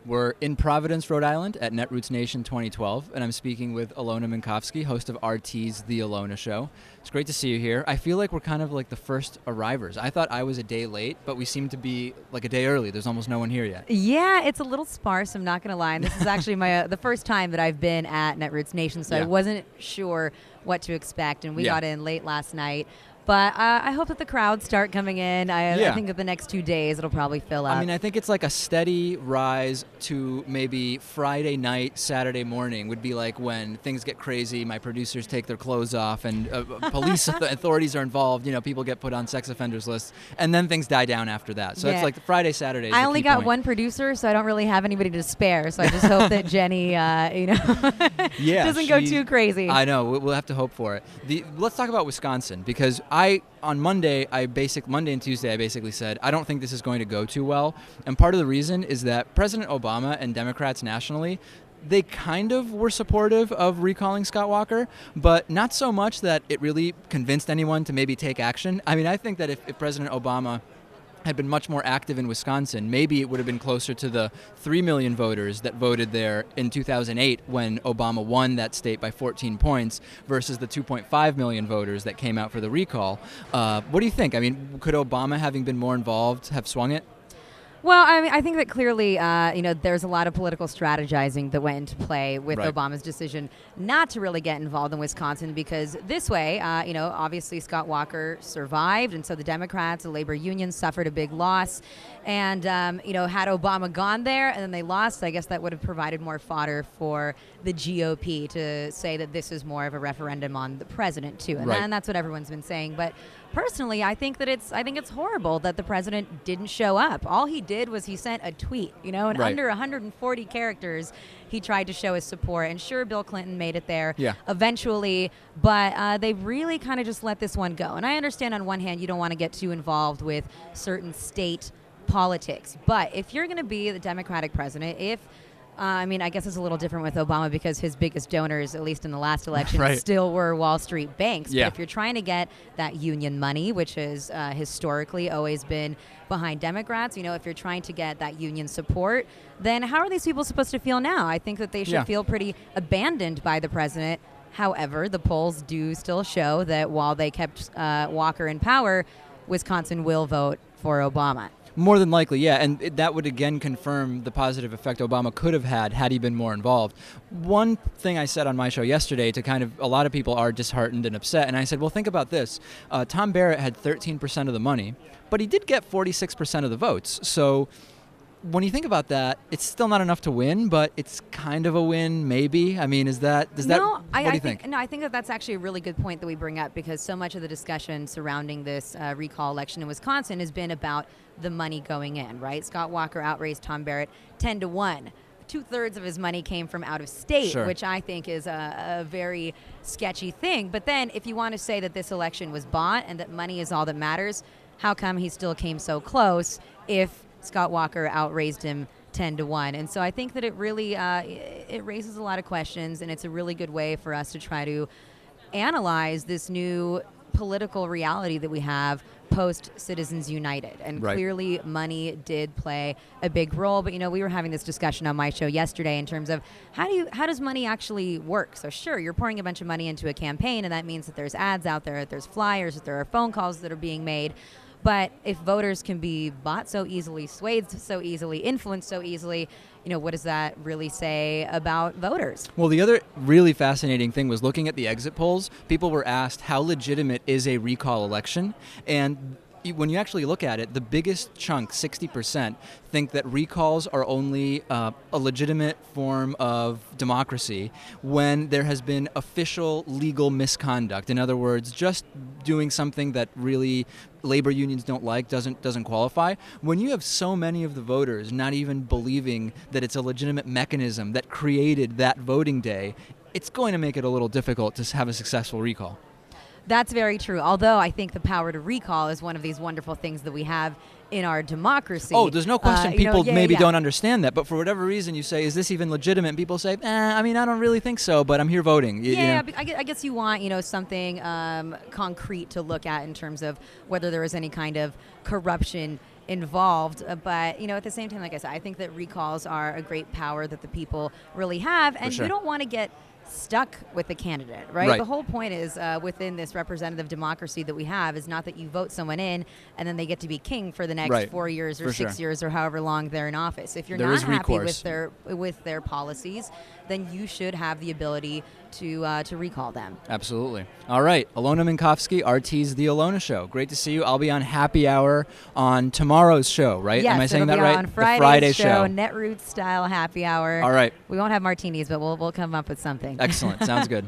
We're in Providence, Rhode Island at Netroots Nation 2012, and I'm speaking with Alyona Minkovski, host of RT's The Alyona Show. It's great to see you here. I feel like we're kind of like the first arrivers. I thought I was a day late, but we seem to be like a day early. There's almost no one here yet. Yeah, it's a little sparse, I'm not going to lie. And this is actually my the first time that I've been at Netroots Nation, so I wasn't sure what to expect, and we got in late last night. But I hope that the crowds start coming in. I think that the next 2 days it'll probably fill up. I mean, I think it's like a steady rise to maybe Friday night, Saturday morning would be like when things get crazy, my producers take their clothes off, and police authorities are involved. You know, people get put on sex offenders lists, and then things die down after that. So it's like the Friday, Saturday. I only got one producer, so I don't really have anybody to spare. So I just hope that Jenny, doesn't go too crazy. I know. We'll have to hope for it. Let's talk about Wisconsin, because on Monday and Tuesday, I basically said, I don't think this is going to go too well. And part of the reason is that President Obama and Democrats nationally, they kind of were supportive of recalling Scott Walker, but not so much that it really convinced anyone to maybe take action. I mean, I think that if President Obama had been much more active in Wisconsin, maybe it would have been closer to the 3 million voters that voted there in 2008 when Obama won that state by 14 points versus the 2.5 million voters that came out for the recall. What do you think? I mean, could Obama, having been more involved, have swung it? Well, I mean, I think that clearly, there's a lot of political strategizing that went into play with Obama's decision not to really get involved in Wisconsin, because this way, obviously Scott Walker survived, and so the Democrats, the labor unions, suffered a big loss. And, had Obama gone there and then they lost, I guess that would have provided more fodder for the GOP to say that this is more of a referendum on the president, too. And that's what everyone's been saying. But personally, I think it's horrible that the president didn't show up. All he did was he sent a tweet, in under 140 characters. He tried to show his support, and sure, Bill Clinton made it there eventually, but they really kind of just let this one go. And I understand on one hand you don't want to get too involved with certain state politics, but if you're going to be the Democratic president, I guess it's a little different with Obama because his biggest donors, at least in the last election, still were Wall Street banks. But if you're trying to get that union money, which has historically always been behind Democrats, if you're trying to get that union support, then how are these people supposed to feel now? I think that they should feel pretty abandoned by the president. However, the polls do still show that while they kept Walker in power, Wisconsin will vote for Obama. More than likely, yeah, and that would again confirm the positive effect Obama could have had he been more involved. One thing I said on my show yesterday to a lot of people are disheartened and upset, and I said, well, think about this. Tom Barrett had 13% of the money, but he did get 46% of the votes. So when you think about that, it's still not enough to win, but it's kind of a win, maybe. I mean, what do you think? No, I think that that's actually a really good point that we bring up, because so much of the discussion surrounding this recall election in Wisconsin has been about the money going in, right? Scott Walker outraised Tom Barrett 10-1. 2/3 of his money came from out of state, which I think is a very sketchy thing. But then if you want to say that this election was bought and that money is all that matters, how come he still came so close if Scott Walker outraised him 10-1? And so I think that it really it raises a lot of questions, and it's a really good way for us to try to analyze this new political reality that we have post Citizens United. And clearly money did play a big role, but we were having this discussion on my show yesterday in terms of how does money actually work? So sure, you're pouring a bunch of money into a campaign, and that means that there's ads out there, that there's flyers, that there are phone calls that are being made. But if voters can be bought so easily, swayed so easily, influenced so easily, what does that really say about voters? Well, the other really fascinating thing was looking at the exit polls. People were asked how legitimate is a recall election, and when you actually look at it, the biggest chunk, 60%, think that recalls are only a legitimate form of democracy when there has been official legal misconduct. In other words, just doing something that really labor unions don't like doesn't qualify. When you have so many of the voters not even believing that it's a legitimate mechanism that created that voting day, it's going to make it a little difficult to have a successful recall. That's very true. Although I think the power to recall is one of these wonderful things that we have in our democracy. Oh, there's no question people don't understand that. But for whatever reason, you say, is this even legitimate? And people say, I don't really think so, but I'm here voting. I guess you want, something concrete to look at in terms of whether there was any kind of corruption involved. But, at the same time, like I said, I think that recalls are a great power that the people really have. And sure. you don't want to get stuck with the candidate, right? The whole point is within this representative democracy that we have is not that you vote someone in and then they get to be king for the next 4 years or 6 years or however long they're in office. If you're not happy with their policies, then you should have the ability to recall them. Absolutely. All right. Alyona Minkovski, RT's The Alyona Show. Great to see you. I'll be on Happy Hour on tomorrow's show, right? Yes, am I saying that be right? On the Friday show. Netroots style Happy Hour. All right. We won't have martinis, but we'll come up with something. Excellent. Sounds good.